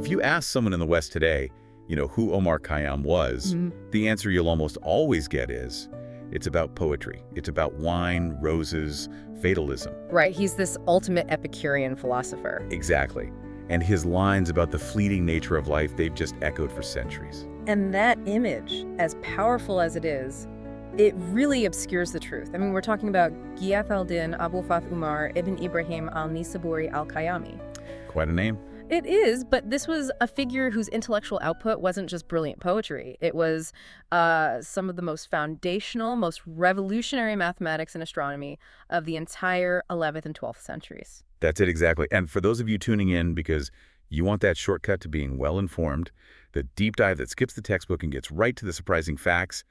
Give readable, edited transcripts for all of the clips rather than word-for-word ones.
If you ask someone in the West today, who Omar Khayyam was, the answer you'll almost always get is, it's about poetry. It's about wine, roses, fatalism. Right, he's this ultimate Epicurean philosopher. Exactly. And his lines about the fleeting nature of life, they've just echoed for centuries. And that image, as powerful as it is, it really obscures the truth. I mean, we're talking about Ghiyath al-Din Abu Fath Umar ibn Ibrahim al-Nisaburi al-Khayyami. Quite a name. It is, but this was a figure whose intellectual output wasn't just brilliant poetry. It was some of the most foundational, most revolutionary mathematics and astronomy of the entire 11th and 12th centuries. That's it exactly. And for those of you tuning in because you want that shortcut to being well-informed, the deep dive that skips the textbook and gets right to the surprising facts,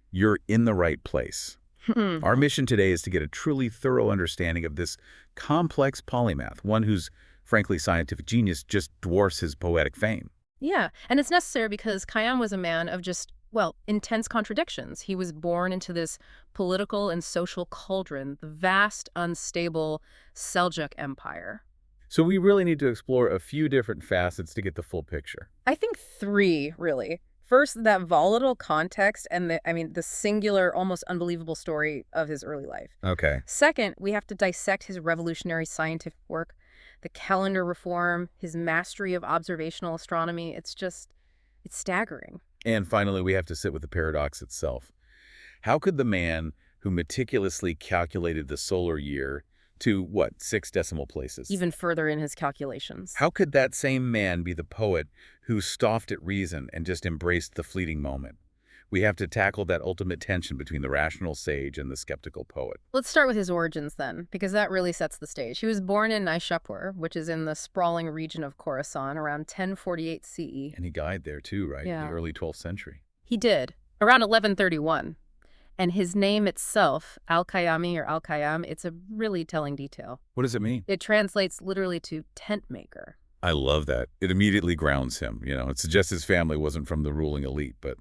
you're in the right place. Our mission today is to get a truly thorough understanding of this complex polymath, one whose frankly, scientific genius just dwarfs his poetic fame. Yeah, and it's necessary because Khayyam was a man of just, well, intense contradictions. He was born into this political and social cauldron, the vast, unstable Seljuk Empire. So we really need to explore a few different facets to get the full picture. I think three, really. First, that volatile context and the singular, almost unbelievable story of his early life. Okay. Second, we have to dissect his revolutionary scientific work, the calendar reform, his mastery of observational astronomy. It's staggering. And finally, we have to sit with the paradox itself. How could the man who meticulously calculated the solar year to, 6 decimal places? Even further in his calculations. How could that same man be the poet who scoffed at reason and just embraced the fleeting moment? We have to tackle that ultimate tension between the rational sage and the skeptical poet. Let's start with his origins then, because that really sets the stage. He was born in Naishapur, which is in the sprawling region of Khorasan, around 1048 CE. And he died there too, right? Yeah. In the early 12th century. He did, around 1131. And his name itself, Al-Khayyami or Al-Khayyam, it's a really telling detail. What does it mean? It translates literally to tent maker. I love that. It immediately grounds him. It suggests his family wasn't from the ruling elite, but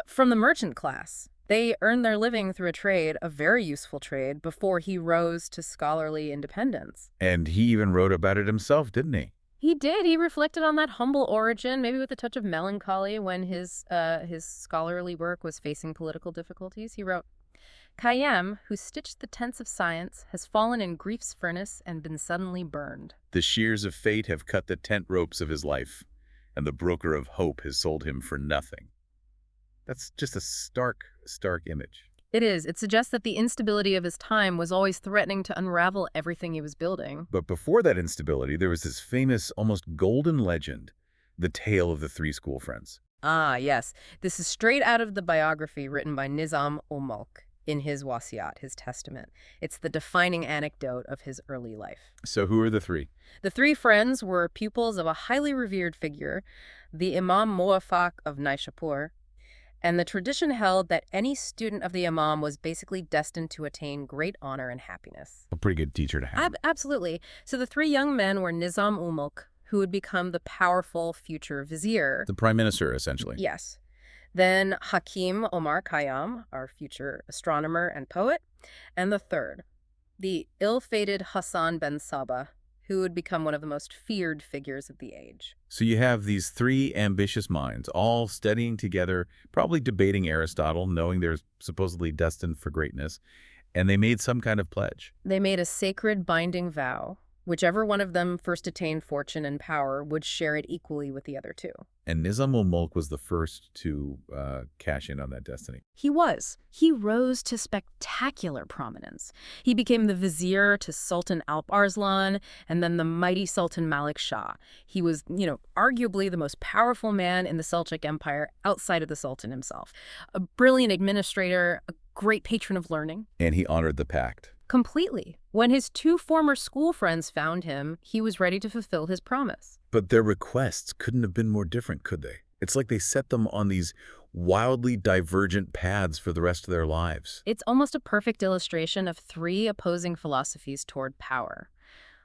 from the merchant class. They earned their living through a trade, a very useful trade, before he rose to scholarly independence. And he even wrote about it himself, didn't he? He did. He reflected on that humble origin, maybe with a touch of melancholy when his scholarly work was facing political difficulties. He wrote, Khayyam, who stitched the tents of science, has fallen in grief's furnace and been suddenly burned. The shears of fate have cut the tent ropes of his life, and the broker of hope has sold him for nothing. That's just a stark image. It is. It suggests that the instability of his time was always threatening to unravel everything he was building. But before that instability, there was this famous, almost golden legend, the tale of the three school friends. Ah, yes. This is straight out of the biography written by Nizam-ul-Mulk in his Wasiyat, his testament. It's the defining anecdote of his early life. So who are the three? The three friends were pupils of a highly revered figure, the Imam Muwaffaq of Naishapur, and the tradition held that any student of the Imam was basically destined to attain great honor and happiness. A pretty good teacher to have. Absolutely. So the three young men were Nizam-ul-Mulk, who would become the powerful future vizier. The prime minister, essentially. Yes. Then Hakim Omar Khayyam, our future astronomer and poet. And the third, the ill-fated Hassan ben Sabah, who would become one of the most feared figures of the age. So you have these three ambitious minds, all studying together, probably debating Aristotle, knowing they're supposedly destined for greatness, and they made some kind of pledge. They made a sacred binding vow. Whichever one of them first attained fortune and power would share it equally with the other two. And Nizam-ul-Mulk was the first to cash in on that destiny. He was. He rose to spectacular prominence. He became the vizier to Sultan Alp Arslan and then the mighty Sultan Malik Shah. He was, arguably the most powerful man in the Seljuk Empire outside of the Sultan himself. A brilliant administrator, a great patron of learning. And he honored the pact. Completely. When his two former school friends found him, he was ready to fulfill his promise. But their requests couldn't have been more different, could they? It's like they set them on these wildly divergent paths for the rest of their lives. It's almost a perfect illustration of three opposing philosophies toward power.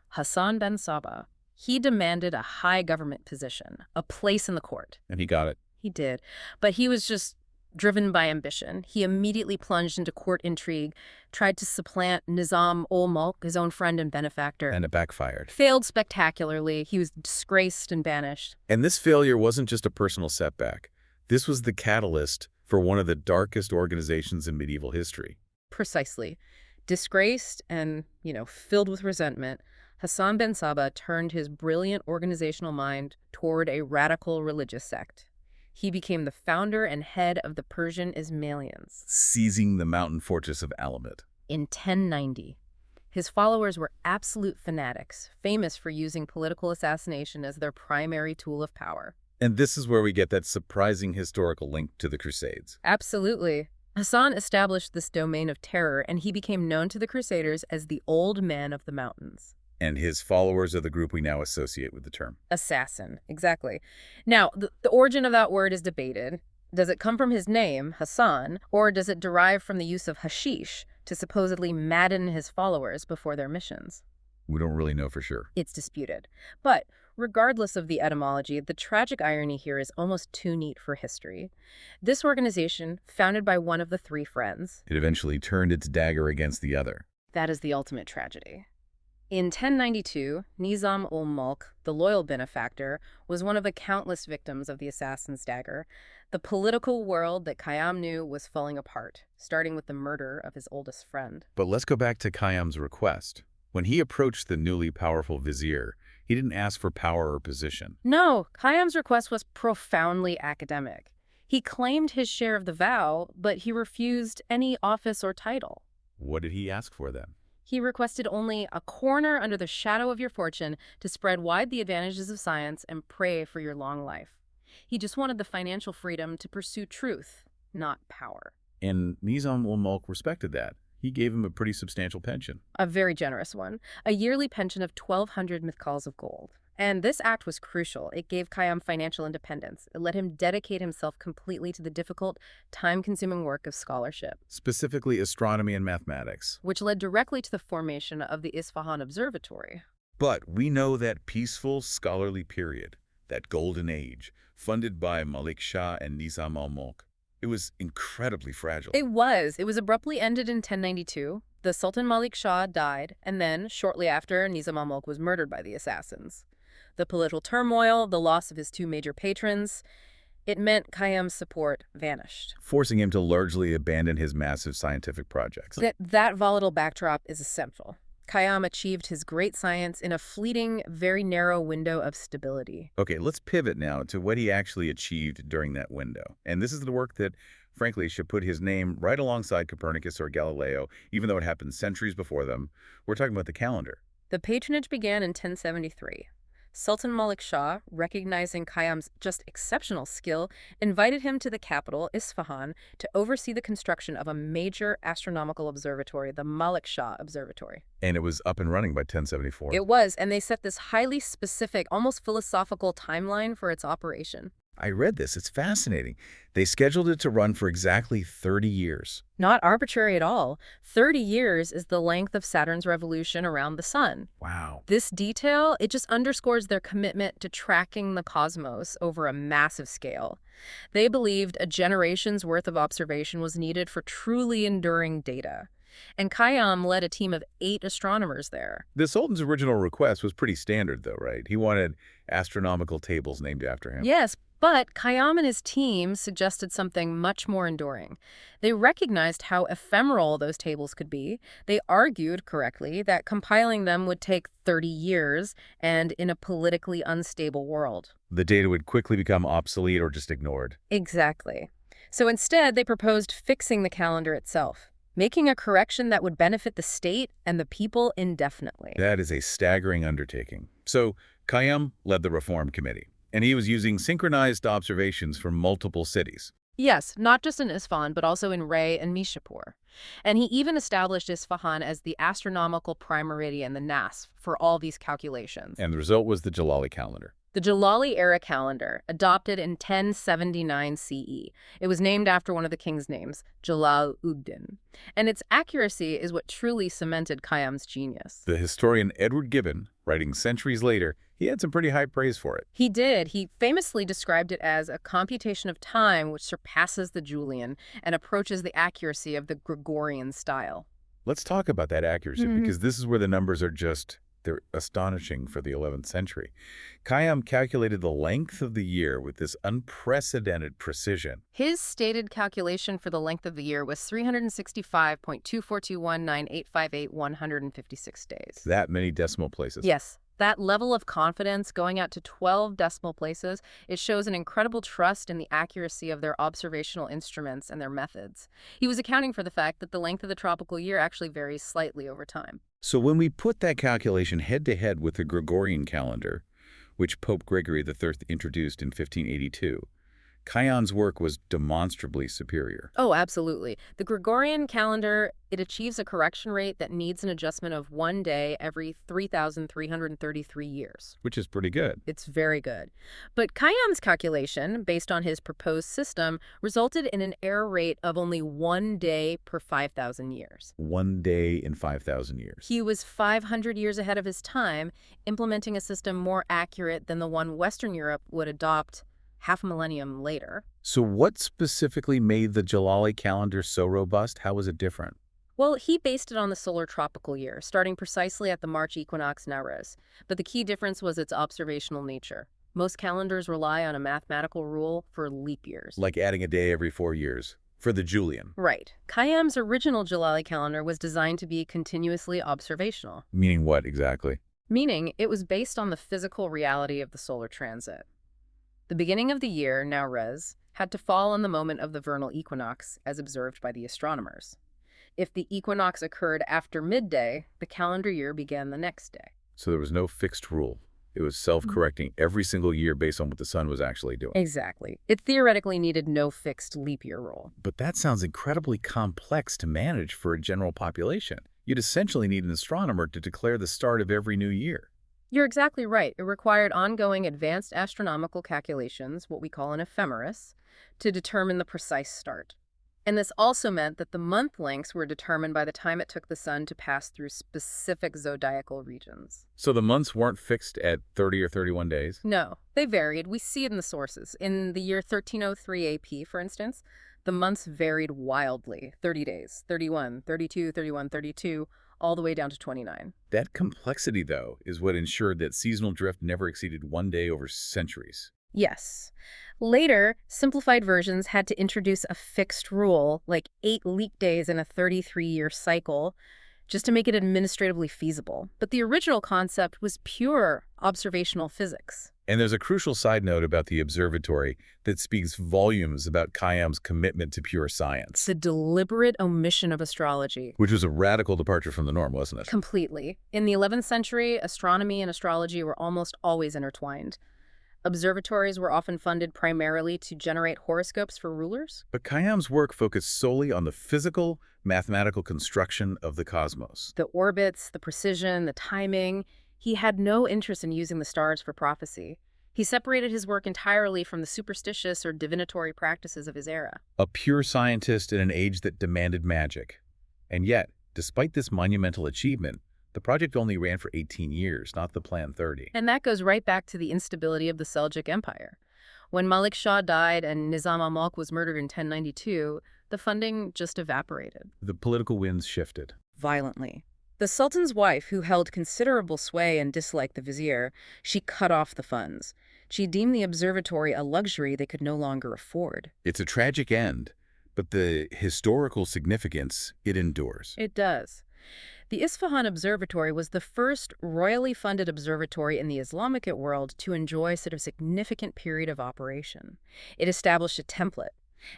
Hassan ben Sabah, he demanded a high government position, a place in the court. And he got it. He did. But he was just Driven by ambition, he immediately plunged into court intrigue, tried to supplant Nizam-ul-Mulk, his own friend and benefactor. And it backfired. Failed spectacularly. He was disgraced and banished. And this failure wasn't just a personal setback. This was the catalyst for one of the darkest organizations in medieval history. Precisely. Disgraced and, filled with resentment, Hassan ben Sabah turned his brilliant organizational mind toward a radical religious sect. He became the founder and head of the Persian Ismailians, Seizing the mountain fortress of Alamut. in 1090. His followers were absolute fanatics, famous for using political assassination as their primary tool of power. And this is where we get that surprising historical link to the Crusades. Absolutely. Hassan established this domain of terror, and he became known to the Crusaders as the Old Man of the Mountains. And his followers are the group we now associate with the term. Assassin, exactly. Now, the origin of that word is debated. Does it come from his name, Hassan, or does it derive from the use of hashish to supposedly madden his followers before their missions? We don't really know for sure. It's disputed. But regardless of the etymology, the tragic irony here is almost too neat for history. This organization, founded by one of the three friends, It eventually turned its dagger against the other. that is the ultimate tragedy. In 1092, Nizam-ul-Mulk, the loyal benefactor, was one of the countless victims of the assassin's dagger. The political world that Khayyam knew was falling apart, starting with the murder of his oldest friend. But let's go back to Khayyam's request. When he approached the newly powerful vizier, he didn't ask for power or position. No, Khayyam's request was profoundly academic. He claimed his share of the vow, but he refused any office or title. What did he ask for then? He requested only a corner under the shadow of your fortune to spread wide the advantages of science and pray for your long life. He just wanted the financial freedom to pursue truth, not power. And Nizam-ul-Mulk respected that. He gave him a pretty substantial pension. A very generous one, a yearly pension of 1,200 mithqals of gold. And this act was crucial. It gave Khayyam financial independence. It let him dedicate himself completely to the difficult, time-consuming work of scholarship, Specifically astronomy and mathematics. which led directly to the formation of the Isfahan Observatory. But we know that peaceful, scholarly period, that golden age, funded by Malik Shah and Nizam-ul-Mulk, it was incredibly fragile. It was abruptly ended in 1092. The Sultan Malik Shah died, and then, shortly after, Nizam-ul-Mulk was murdered by the assassins. The political turmoil, the loss of his two major patrons, it meant Khayyam's support vanished. Forcing him to largely abandon his massive scientific projects. That volatile backdrop is essential. Khayyam achieved his great science in a fleeting, very narrow window of stability. Okay, let's pivot now to what he actually achieved during that window. And this is the work that, frankly, should put his name right alongside Copernicus or Galileo, even though it happened centuries before them. We're talking about the calendar. The patronage began in 1073. Sultan Malik Shah, recognizing Khayyam's just exceptional skill, invited him to the capital, Isfahan, to oversee the construction of a major astronomical observatory, the Malik Shah Observatory. And it was up and running by 1074. It was, and they set this highly specific, almost philosophical timeline for its operation. I read this. It's fascinating. They scheduled it to run for exactly 30 years. Not arbitrary at all. 30 years is the length of Saturn's revolution around the sun. Wow. This detail, it just underscores their commitment to tracking the cosmos over a massive scale. They believed a generation's worth of observation was needed for truly enduring data. And Khayyam led a team of 8 astronomers there. The Sultan's original request was pretty standard, though, right? He wanted astronomical tables named after him. Yes, but Khayyam and his team suggested something much more enduring. They recognized how ephemeral those tables could be. They argued, correctly, that compiling them would take 30 years and in a politically unstable world. The data would quickly become obsolete or just ignored. Exactly. So instead, they proposed fixing the calendar itself, making a correction that would benefit the state and the people indefinitely. That is a staggering undertaking. So Khayyam led the reform committee, and he was using synchronized observations from multiple cities. Yes, not just in Isfahan, but also in Ray and Mishapur. And he even established Isfahan as the astronomical prime meridian, the NAS, for all these calculations. And the result was the Jalali calendar. The Jalali era calendar, adopted in 1079 CE. It was named after one of the king's names, Jalal-ud-Din. And its accuracy is what truly cemented Khayyam's genius. The historian Edward Gibbon Writing centuries later, he had some pretty high praise for it. He did. He famously described it as a computation of time which surpasses the Julian and approaches the accuracy of the Gregorian style. Let's talk about that accuracy, Mhm. because this is where the numbers are they're astonishing for the 11th century. Khayyam calculated the length of the year with this unprecedented precision. His stated calculation for the length of the year was 365.24219858156 days. That many decimal places. Yes, that level of confidence going out to 12 decimal places, it shows an incredible trust in the accuracy of their observational instruments and their methods. He was accounting for the fact that the length of the tropical year actually varies slightly over time. So when we put that calculation head-to-head with the Gregorian calendar, which Pope Gregory III introduced in 1582, Khayyam's work was demonstrably superior. Oh, absolutely. The Gregorian calendar, it achieves a correction rate that needs an adjustment of 1 day every 3,333 years. Which is pretty good. It's very good. But Khayyam's calculation, based on his proposed system, resulted in an error rate of only 1 day per 5,000 years. 1 day in 5,000 years. He was 500 years ahead of his time, implementing a system more accurate than the one Western Europe would adopt half a millennium later. So what specifically made the Jalali calendar so robust? How was it different? Well, he based it on the solar tropical year, starting precisely at the March equinox Nowruz. But the key difference was its observational nature. Most calendars rely on a mathematical rule for leap years. Like adding a day every 4 years, for the Julian. Right. Khayyam's original Jalali calendar was designed to be continuously observational. Meaning what exactly? Meaning, it was based on the physical reality of the solar transit. The beginning of the year, Nowruz, had to fall on the moment of the vernal equinox, as observed by the astronomers. If the equinox occurred after midday, the calendar year began the next day. So there was no fixed rule. It was self-correcting every single year based on what the sun was actually doing. Exactly. It theoretically needed no fixed leap year rule. But that sounds incredibly complex to manage for a general population. You'd essentially need an astronomer to declare the start of every new year. You're exactly right. It required ongoing advanced astronomical calculations, what we call an ephemeris, to determine the precise start. And this also meant that the month lengths were determined by the time it took the sun to pass through specific zodiacal regions. So the months weren't fixed at 30 or 31 days? No, they varied. We see it in the sources. In the year 1303 AP, for instance, the months varied wildly. 30 days, 31, 32, 31, 32, all the way down to 29. That complexity, though, is what ensured that seasonal drift never exceeded 1 day over centuries. Yes. Later, simplified versions had to introduce a fixed rule, like 8 leap days in a 33-year cycle, just to make it administratively feasible. But the original concept was pure observational physics. And there's a crucial side note about the observatory that speaks volumes about Khayyam's commitment to pure science. The deliberate omission of astrology. Which was a radical departure from the norm, wasn't it? Completely. In the 11th century, astronomy and astrology were almost always intertwined. Observatories were often funded primarily to generate horoscopes for rulers. But Khayyam's work focused solely on the physical, mathematical construction of the cosmos. The orbits, the precision, the timing. He had no interest in using the stars for prophecy. He separated his work entirely from the superstitious or divinatory practices of his era. A pure scientist in an age that demanded magic. And yet, despite this monumental achievement, the project only ran for 18 years, not the planned 30. And that goes right back to the instability of the Seljuk Empire. When Malik Shah died and Nizam al-Mulk was murdered in 1092, the funding just evaporated. The political winds shifted. Violently. The Sultan's wife, who held considerable sway and disliked the vizier, she cut off the funds. She deemed the observatory a luxury they could no longer afford. It's a tragic end, but the historical significance, it endures. It does. The Isfahan Observatory was the first royally funded observatory in the Islamic world to enjoy such a significant period of operation. It established a template.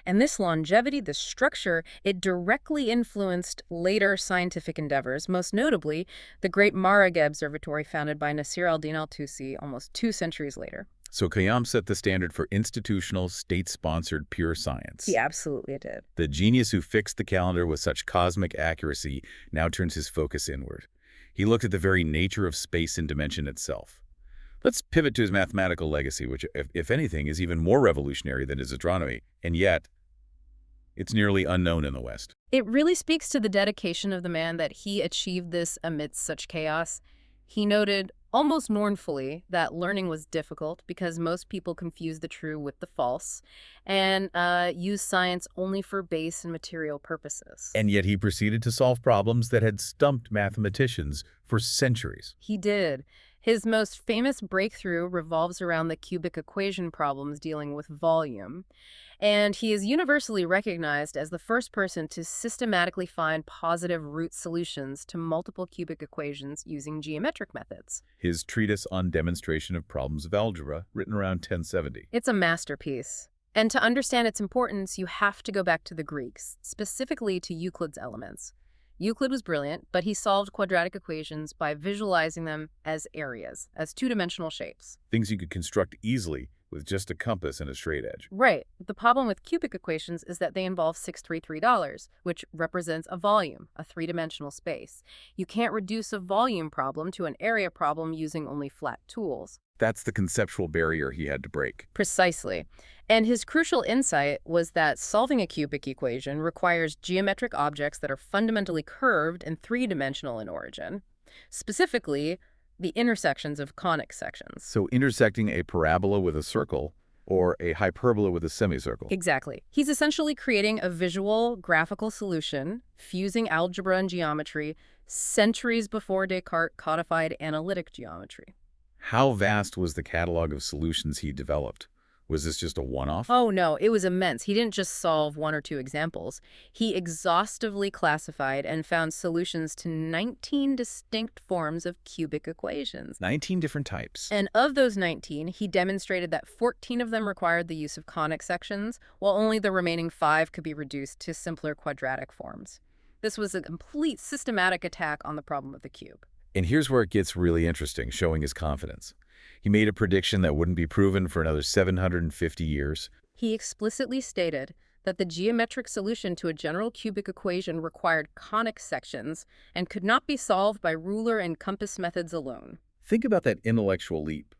And this longevity, this structure, it directly influenced later scientific endeavors, most notably the great Maragha Observatory founded by Nasir al-Din al-Tusi almost 2 centuries later. So Khayyam set the standard for institutional, state-sponsored pure science. He absolutely did. The genius who fixed the calendar with such cosmic accuracy now turns his focus inward. He looked at the very nature of space and dimension itself. Let's pivot to his mathematical legacy, which, if anything, is even more revolutionary than his astronomy, and yet it's nearly unknown in the West. It really speaks to the dedication of the man that he achieved this amidst such chaos. He noted, almost mournfully, that learning was difficult because most people confuse the true with the false and use science only for base and material purposes. And yet he proceeded to solve problems that had stumped mathematicians for centuries. He did. His most famous breakthrough revolves around the cubic equation problems dealing with volume, and he is universally recognized as the first person to systematically find positive root solutions to multiple cubic equations using geometric methods. His treatise on demonstration of problems of algebra, written around 1070. It's a masterpiece. And to understand its importance, you have to go back to the Greeks, specifically to Euclid's Elements. Euclid was brilliant, but he solved quadratic equations by visualizing them as areas, as two-dimensional shapes. Things you could construct easily with just a compass and a straight edge. Right. The problem with cubic equations is that they involve $633, which represents a volume, a three-dimensional space. You can't reduce a volume problem to an area problem using only flat tools. That's the conceptual barrier he had to break. Precisely. And his crucial insight was that solving a cubic equation requires geometric objects that are fundamentally curved and three-dimensional in origin. Specifically, the intersections of conic sections. So intersecting a parabola with a circle or a hyperbola with a semicircle. Exactly. He's essentially creating a visual, graphical solution, fusing algebra and geometry, centuries before Descartes codified analytic geometry. How vast was the catalog of solutions he developed? Was this just a one-off? Oh, no, it was immense. He didn't just solve one or two examples. He exhaustively classified and found solutions to 19 distinct forms of cubic equations. 19 different types. And of those 19, he demonstrated that 14 of them required the use of conic sections, while only the remaining 5 could be reduced to simpler quadratic forms. This was a complete systematic attack on the problem of the cube. And here's where it gets really interesting, showing his confidence. He made a prediction that wouldn't be proven for another 750 years. He explicitly stated that the geometric solution to a general cubic equation required conic sections and could not be solved by ruler and compass methods alone. Think about that intellectual leap.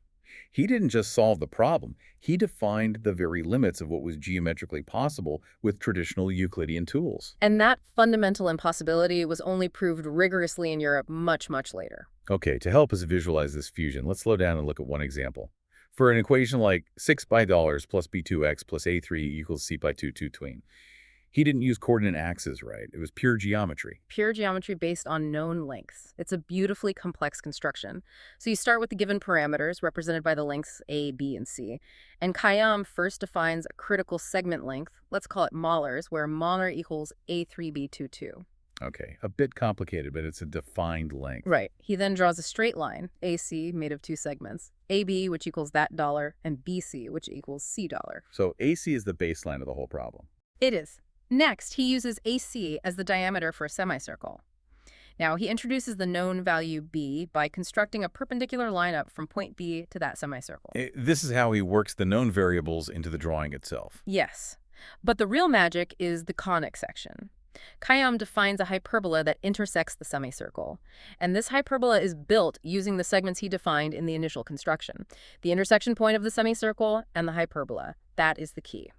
He didn't just solve the problem, he defined the very limits of what was geometrically possible with traditional Euclidean tools. And that fundamental impossibility was only proved rigorously in Europe much, much later. Okay, to help us visualize this fusion, let's slow down and look at one example. For an equation like 6 pi dollars plus b2x plus a3 equals c pi 2 tween, he didn't use coordinate axes, right? It was pure geometry. Pure geometry based on known lengths. It's a beautifully complex construction. So you start with the given parameters represented by the lengths a, b, and c. And Khayyam first defines a critical segment length, let's call it molars, where molar equals a3b22. Okay, a bit complicated, but it's a defined length. Right. He then draws a straight line, AC, made of two segments, AB, which equals that dollar, and BC, which equals C dollar. So AC is the baseline of the whole problem. It is. Next, he uses AC as the diameter for a semicircle. Now, he introduces the known value B by constructing a perpendicular line up from point B to that semicircle. This is how he works the known variables into the drawing itself. Yes. But the real magic is the conic section. Khayyam defines a hyperbola that intersects the semicircle. And this hyperbola is built using the segments he defined in the initial construction. The intersection point of the semicircle and the hyperbola. That is the key.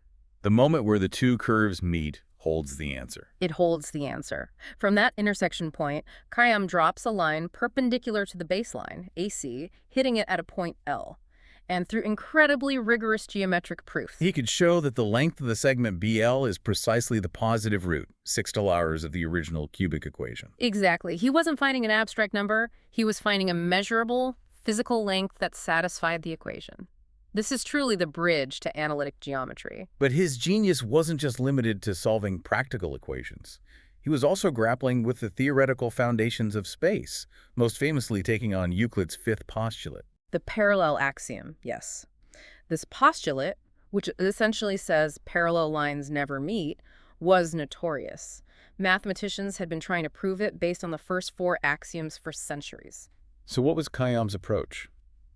The moment where the two curves meet holds the answer. It holds the answer. From that intersection point, Khayyam drops a line perpendicular to the baseline, AC, hitting it at a point L. And through incredibly rigorous geometric proofs, he could show that the length of the segment BL is precisely the positive root, 6 dollars of the original cubic equation. Exactly. He wasn't finding an abstract number. He was finding a measurable, physical length that satisfied the equation. This is truly the bridge to analytic geometry. But his genius wasn't just limited to solving practical equations. He was also grappling with the theoretical foundations of space, most famously taking on Euclid's fifth postulate. The parallel axiom, yes. This postulate, which essentially says parallel lines never meet, was notorious. Mathematicians had been trying to prove it based on the first 4 axioms for centuries. So what was Khayyam's approach?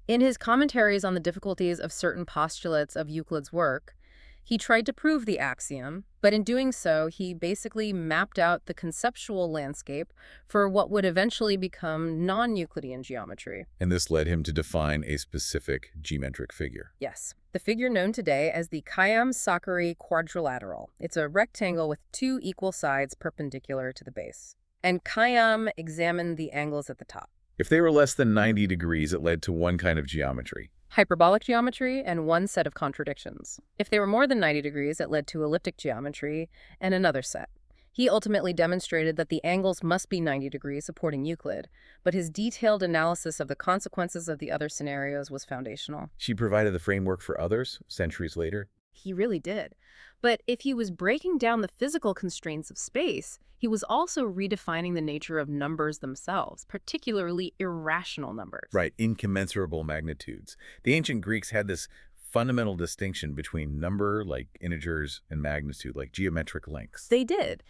In his commentaries on the difficulties of certain postulates of Euclid's work, he tried to prove the axiom, but in doing so, he basically mapped out the conceptual landscape for what would eventually become non-Euclidean geometry. And this led him to define a specific geometric figure. Yes, the figure known today as the Khayyam-Sakkari quadrilateral. It's a rectangle with 2 equal sides perpendicular to the base. And Khayyam examined the angles at the top. If they were less than 90 degrees, it led to one kind of geometry. Hyperbolic geometry and one set of contradictions. If they were more than 90 degrees, it led to elliptic geometry and another set. He ultimately demonstrated that the angles must be 90 degrees, supporting Euclid, but his detailed analysis of the consequences of the other scenarios was foundational. She provided the framework for others centuries later. He really did. But if he was breaking down the physical constraints of space, he was also redefining the nature of numbers themselves, particularly irrational numbers. Right, incommensurable magnitudes. The ancient Greeks had this fundamental distinction between number, like integers, and magnitude, like geometric lengths. They did.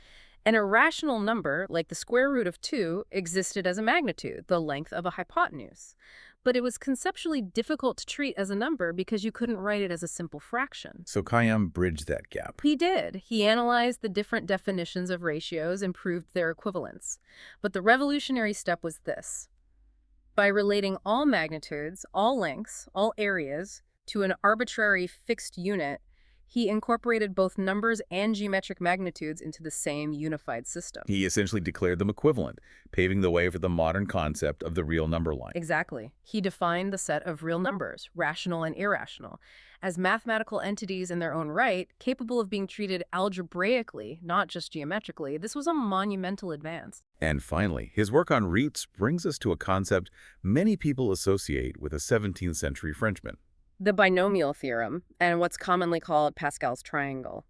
An irrational number, like the square root of 2, existed as a magnitude, the length of a hypotenuse. But it was conceptually difficult to treat as a number because you couldn't write it as a simple fraction. So Khayyam bridged that gap. He did. He analyzed the different definitions of ratios and proved their equivalence. But the revolutionary step was this. By relating all magnitudes, all lengths, all areas, to an arbitrary fixed unit, he incorporated both numbers and geometric magnitudes into the same unified system. He essentially declared them equivalent, paving the way for the modern concept of the real number line. Exactly. He defined the set of real numbers, rational and irrational, as mathematical entities in their own right, capable of being treated algebraically, not just geometrically. This was a monumental advance. And finally, his work on roots brings us to a concept many people associate with a 17th century Frenchman. The binomial theorem, and what's commonly called Pascal's triangle.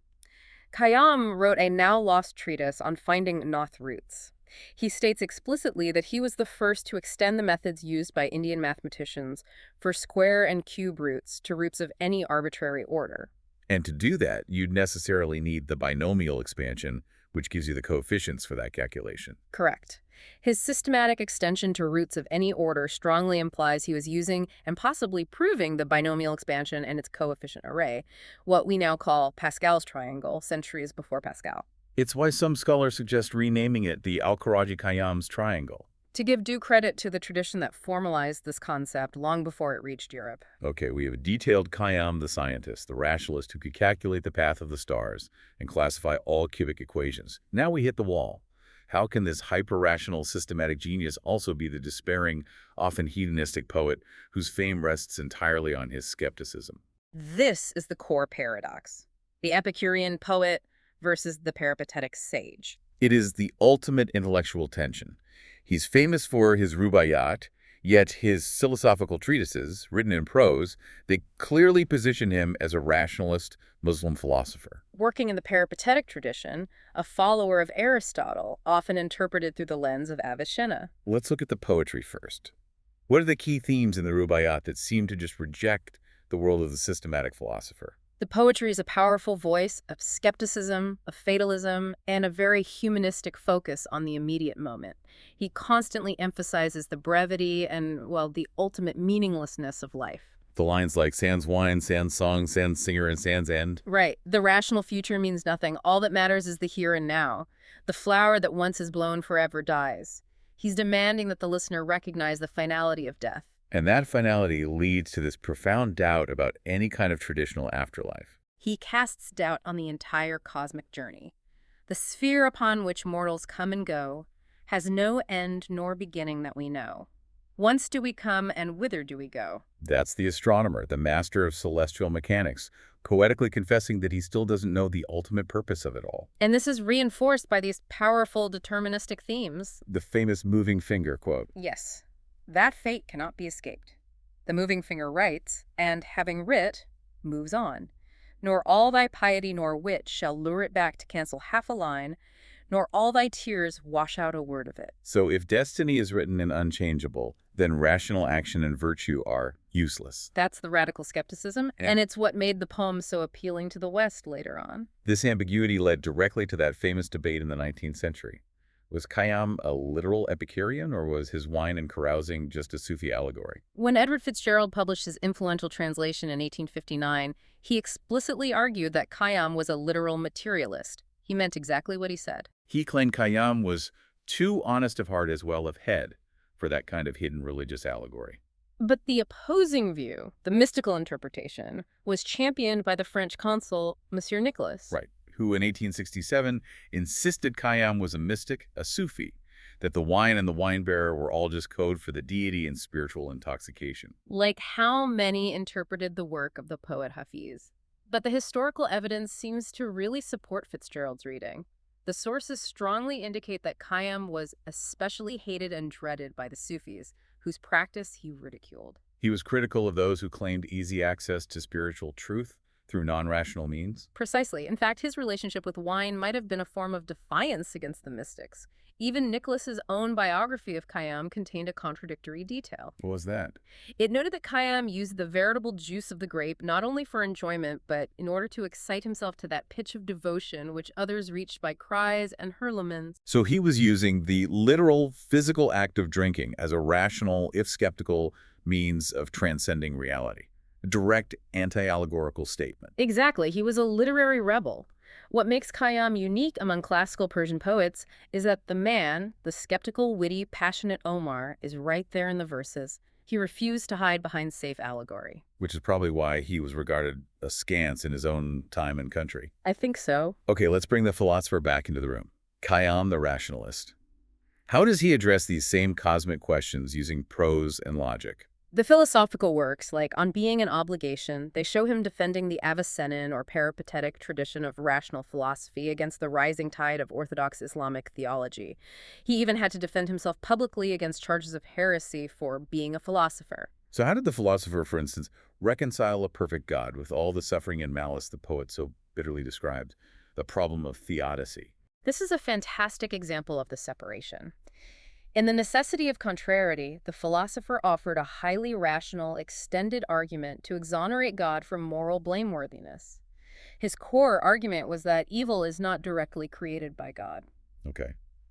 Khayyam wrote a now-lost treatise on finding Noth roots. He states explicitly that he was the first to extend the methods used by Indian mathematicians for square and cube roots to roots of any arbitrary order. And to do that, you'd necessarily need the binomial expansion, which gives you the coefficients for that calculation. Correct. His systematic extension to roots of any order strongly implies he was using and possibly proving the binomial expansion and its coefficient array, what we now call Pascal's triangle, centuries before Pascal. It's why some scholars suggest renaming it the Al-Khawaji-Khayyam's triangle. To give due credit to the tradition that formalized this concept long before it reached Europe. Okay, we have a detailed Khayyam the scientist, the rationalist who could calculate the path of the stars and classify all cubic equations. Now we hit the wall. How can this hyper-rational systematic genius also be the despairing, often hedonistic poet whose fame rests entirely on his skepticism? This is the core paradox. The Epicurean poet versus the peripatetic sage. It is the ultimate intellectual tension. He's famous for his Rubaiyat, yet his philosophical treatises, written in prose, they clearly position him as a rationalist Muslim philosopher. Working in the peripatetic tradition, a follower of Aristotle, often interpreted through the lens of Avicenna. Let's look at the poetry first. What are the key themes in the Rubaiyat that seem to just reject the world of the systematic philosopher? The poetry is a powerful voice of skepticism, of fatalism, and a very humanistic focus on the immediate moment. He constantly emphasizes the brevity and, well, the ultimate meaninglessness of life. The lines like sans wine, sans song, sans singer, and sans end. Right. The rational future means nothing. All that matters is the here and now. The flower that once is blown forever dies. He's demanding that the listener recognize the finality of death. And that finality leads to this profound doubt about any kind of traditional afterlife. He casts doubt on the entire cosmic journey. The sphere upon which mortals come and go has no end nor beginning that we know. Whence do we come and whither do we go? That's the astronomer, the master of celestial mechanics, poetically confessing that he still doesn't know the ultimate purpose of it all. And this is reinforced by these powerful deterministic themes. The famous moving finger quote. Yes. That fate cannot be escaped. The moving finger writes, and having writ, moves on. Nor all thy piety nor wit shall lure it back to cancel half a line, nor all thy tears wash out a word of it. So if destiny is written and unchangeable, then rational action and virtue are useless. That's the radical skepticism, and it's what made the poem so appealing to the West later on. This ambiguity led directly to that famous debate in the 19th century. Was Khayyam a literal Epicurean, or was his wine and carousing just a Sufi allegory? When Edward Fitzgerald published his influential translation in 1859, he explicitly argued that Khayyam was a literal materialist. He meant exactly what he said. He claimed Khayyam was too honest of heart as well of head for that kind of hidden religious allegory. But the opposing view, the mystical interpretation, was championed by the French consul, Monsieur Nicolas. Right, who in 1867 insisted Khayyam was a mystic, a Sufi, that the wine and the wine bearer were all just code for the deity and spiritual intoxication. Like how many interpreted the work of the poet Hafiz. But the historical evidence seems to really support Fitzgerald's reading. The sources strongly indicate that Khayyam was especially hated and dreaded by the Sufis, whose practice he ridiculed. He was critical of those who claimed easy access to spiritual truth through non-rational means. Precisely. In fact, his relationship with wine might have been a form of defiance against the mystics. Even Nicholas's own biography of Khayyam contained a contradictory detail. What was that? It noted that Khayyam used the veritable juice of the grape not only for enjoyment, but in order to excite himself to that pitch of devotion which others reached by cries and hurlements. So he was using the literal physical act of drinking as a rational, if skeptical, means of transcending reality. A direct anti-allegorical statement. Exactly. He was a literary rebel. What makes Khayyam unique among classical Persian poets is that the man, the skeptical, witty, passionate Omar, is right there in the verses. He refused to hide behind safe allegory. Which is probably why he was regarded askance in his own time and country. I think so. Okay, let's bring the philosopher back into the room. Khayyam the rationalist. How does he address these same cosmic questions using prose and logic? The philosophical works, like On Being and Obligation, they show him defending the Avicennan or peripatetic tradition of rational philosophy against the rising tide of orthodox Islamic theology. He even had to defend himself publicly against charges of heresy for being a philosopher. So how did the philosopher, for instance, reconcile a perfect God with all the suffering and malice the poet so bitterly described, the problem of theodicy? This is a fantastic example of the separation. In The Necessity of Contrariety, the philosopher offered a highly rational, extended argument to exonerate God from moral blameworthiness. His core argument was that evil is not directly created by God. Okay,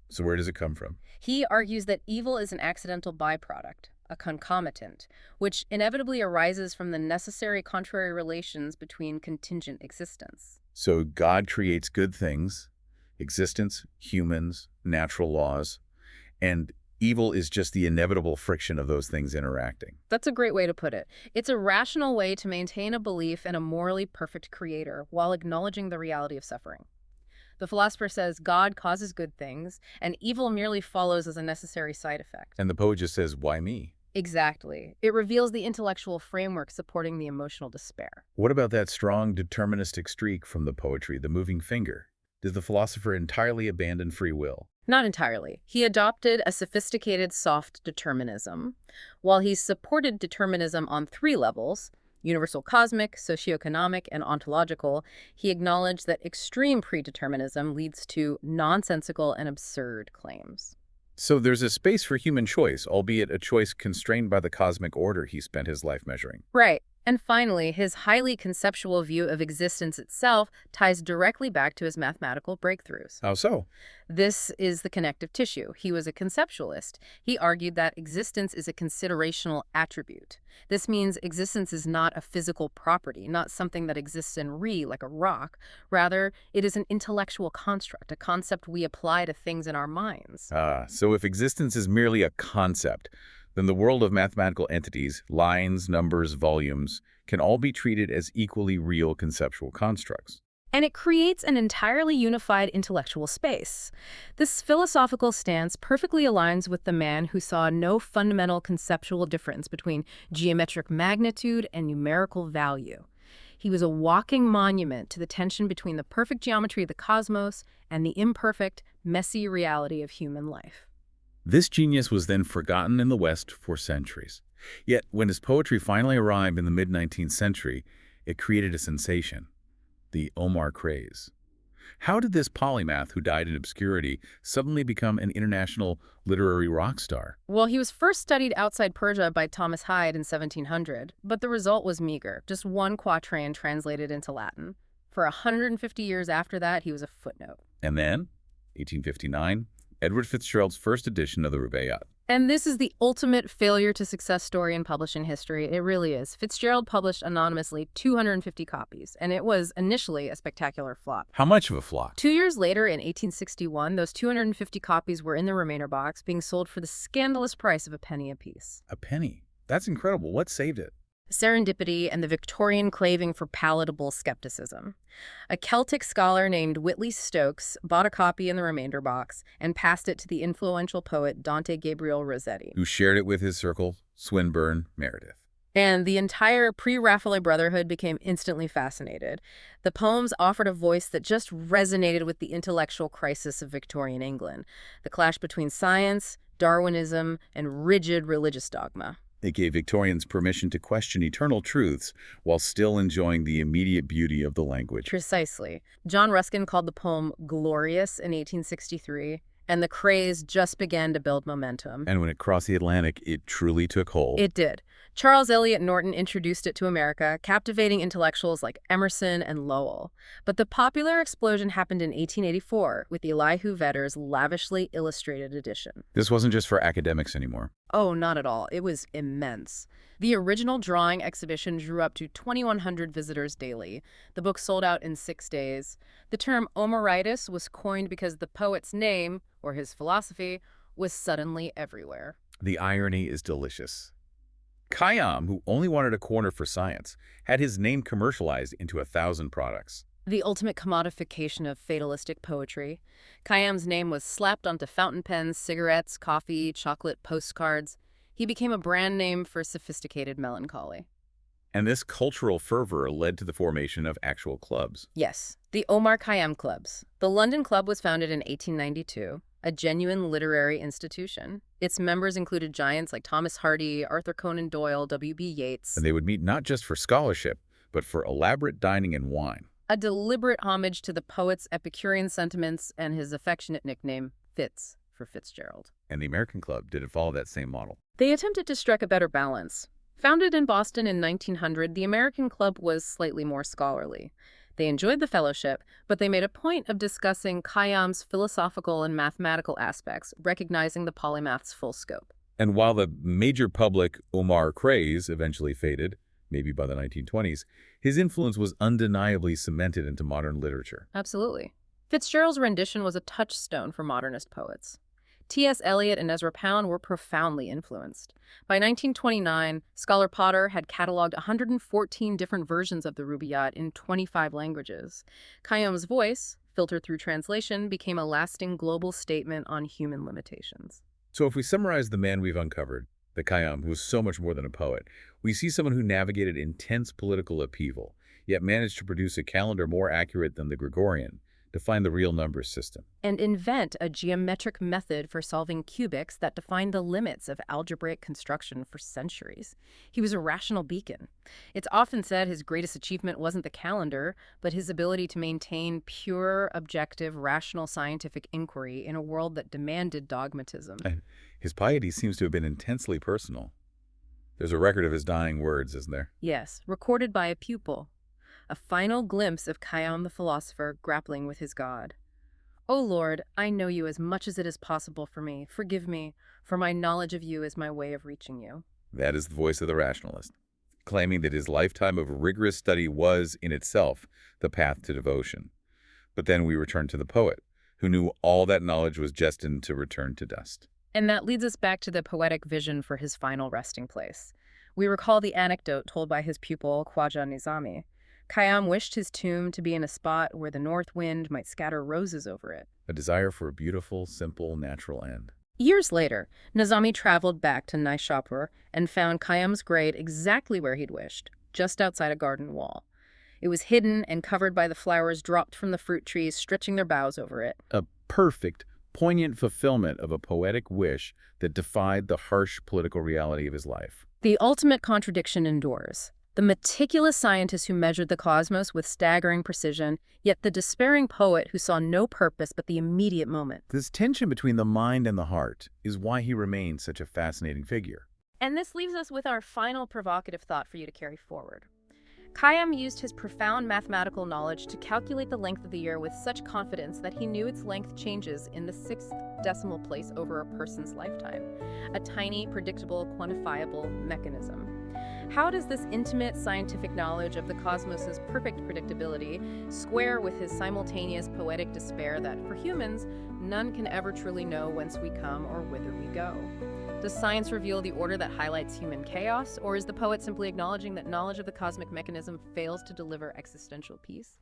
so where does it come from? He argues that evil is an accidental byproduct, a concomitant, which inevitably arises from the necessary contrary relations between contingent existence. So God creates good things, existence, humans, natural laws, and evil is just the inevitable friction of those things interacting. That's a great way to put it. It's a rational way to maintain a belief in a morally perfect creator while acknowledging the reality of suffering. The philosopher says God causes good things, and evil merely follows as a necessary side effect. And the poet just says, why me? Exactly. It reveals the intellectual framework supporting the emotional despair. What about that strong deterministic streak from the poetry, the moving finger? Did the philosopher entirely abandon free will? Not entirely. He adopted a sophisticated soft determinism. While he supported determinism on three levels, universal cosmic, socioeconomic, and ontological, he acknowledged that extreme predeterminism leads to nonsensical and absurd claims. So there's a space for human choice, albeit a choice constrained by the cosmic order he spent his life measuring. Right. And finally, his highly conceptual view of existence itself ties directly back to his mathematical breakthroughs. How so? This is the connective tissue. He was a conceptualist. He argued that existence is a considerational attribute. This means existence is not a physical property, not something that exists in like a rock. Rather, it is an intellectual construct, a concept we apply to things in our minds. So if existence is merely a concept, then the world of mathematical entities, lines, numbers, volumes, can all be treated as equally real conceptual constructs. And it creates an entirely unified intellectual space. This philosophical stance perfectly aligns with the man who saw no fundamental conceptual difference between geometric magnitude and numerical value. He was a walking monument to the tension between the perfect geometry of the cosmos and the imperfect, messy reality of human life. This genius was then forgotten in the West for centuries. Yet, when his poetry finally arrived in the mid-19th century, it created a sensation, the Omar craze. How did this polymath who died in obscurity suddenly become an international literary rock star? Well, he was first studied outside Persia by Thomas Hyde in 1700, but the result was meager, just one quatrain translated into Latin. For 150 years after that, he was a footnote. And then, 1859, Edward Fitzgerald's first edition of the Rubaiyat. And this is the ultimate failure to success story in publishing history. It really is. Fitzgerald published anonymously 250 copies, and it was initially a spectacular flop. How much of a flop? 2 years later, in 1861, those 250 copies were in the Remainder box, being sold for the scandalous price of a penny apiece. A penny. That's incredible. What saved it? serendipity, and the Victorian craving for palatable skepticism. A Celtic scholar named Whitley Stokes bought a copy in the remainder box and passed it to the influential poet Dante Gabriel Rossetti. Who shared it with his circle, Swinburne, Meredith. And the entire pre-Raphaelite Brotherhood became instantly fascinated. The poems offered a voice that just resonated with the intellectual crisis of Victorian England, the clash between science, Darwinism, and rigid religious dogma. It gave Victorians permission to question eternal truths while still enjoying the immediate beauty of the language. Precisely. John Ruskin called the poem glorious in 1863, and the craze just began to build momentum. And when it crossed the Atlantic, it truly took hold. It did. Charles Eliot Norton introduced it to America, captivating intellectuals like Emerson and Lowell. But the popular explosion happened in 1884 with Elihu Vedder's lavishly illustrated edition. This wasn't just for academics anymore. Oh, not at all. It was immense. The original drawing exhibition drew up to 2,100 visitors daily. The book sold out in 6 days. The term Omaritis was coined because the poet's name, or his philosophy, was suddenly everywhere. The irony is delicious. Khayyam, who only wanted a corner for science, had his name commercialized into 1,000 products. The ultimate commodification of fatalistic poetry. Khayyam's name was slapped onto fountain pens, cigarettes, coffee, chocolate, postcards. He became a brand name for sophisticated melancholy. And this cultural fervor led to the formation of actual clubs. Yes, the Omar Khayyam clubs. The London Club was founded in 1892, a genuine literary institution. Its members included giants like Thomas Hardy, Arthur Conan Doyle, W.B. Yeats. And they would meet not just for scholarship, but for elaborate dining and wine. A deliberate homage to the poet's Epicurean sentiments and his affectionate nickname, Fitz, for Fitzgerald. And the American Club didn't follow that same model. They attempted to strike a better balance. Founded in Boston in 1900, the American Club was slightly more scholarly. They enjoyed the fellowship, but they made a point of discussing Khayyam's philosophical and mathematical aspects, recognizing the polymath's full scope. And while the major public Omar craze eventually faded, maybe by the 1920s, his influence was undeniably cemented into modern literature. Absolutely. Fitzgerald's rendition was a touchstone for modernist poets. T.S. Eliot and Ezra Pound were profoundly influenced. By 1929, scholar Potter had cataloged 114 different versions of the Rubaiyat in 25 languages. Khayyam's voice, filtered through translation, became a lasting global statement on human limitations. So if we summarize the man we've uncovered, the Khayyam, who was so much more than a poet, we see someone who navigated intense political upheaval, yet managed to produce a calendar more accurate than the Gregorian, define the real numbers system, and invent a geometric method for solving cubics that defined the limits of algebraic construction for centuries. He was a rational beacon. It's often said his greatest achievement wasn't the calendar, but his ability to maintain pure, objective, rational scientific inquiry in a world that demanded dogmatism. And his piety seems to have been intensely personal. There's a record of his dying words, isn't there? Yes, recorded by a pupil. A final glimpse of Khayyam the philosopher grappling with his God. O Lord, I know you as much as it is possible for me. Forgive me, for my knowledge of you is my way of reaching you. That is the voice of the rationalist, claiming that his lifetime of rigorous study was, in itself, the path to devotion. But then we return to the poet, who knew all that knowledge was destined to return to dust. And that leads us back to the poetic vision for his final resting place. We recall the anecdote told by his pupil, Khwaja Nizami. Khayyam wished his tomb to be in a spot where the north wind might scatter roses over it. A desire for a beautiful, simple, natural end. Years later, Nizami traveled back to Naishapur and found Khayyam's grave exactly where he'd wished, just outside a garden wall. It was hidden and covered by the flowers dropped from the fruit trees, stretching their boughs over it. A perfect, poignant fulfillment of a poetic wish that defied the harsh political reality of his life. The ultimate contradiction endures. The meticulous scientist who measured the cosmos with staggering precision, yet the despairing poet who saw no purpose but the immediate moment. This tension between the mind and the heart is why he remains such a fascinating figure. And this leaves us with our final provocative thought for you to carry forward. Khayyam used his profound mathematical knowledge to calculate the length of the year with such confidence that he knew its length changes in the 6th decimal place over a person's lifetime. A tiny, predictable, quantifiable mechanism. How does this intimate scientific knowledge of the cosmos's perfect predictability square with his simultaneous poetic despair that, for humans, none can ever truly know whence we come or whither we go? Does science reveal the order that highlights human chaos, or is the poet simply acknowledging that knowledge of the cosmic mechanism fails to deliver existential peace?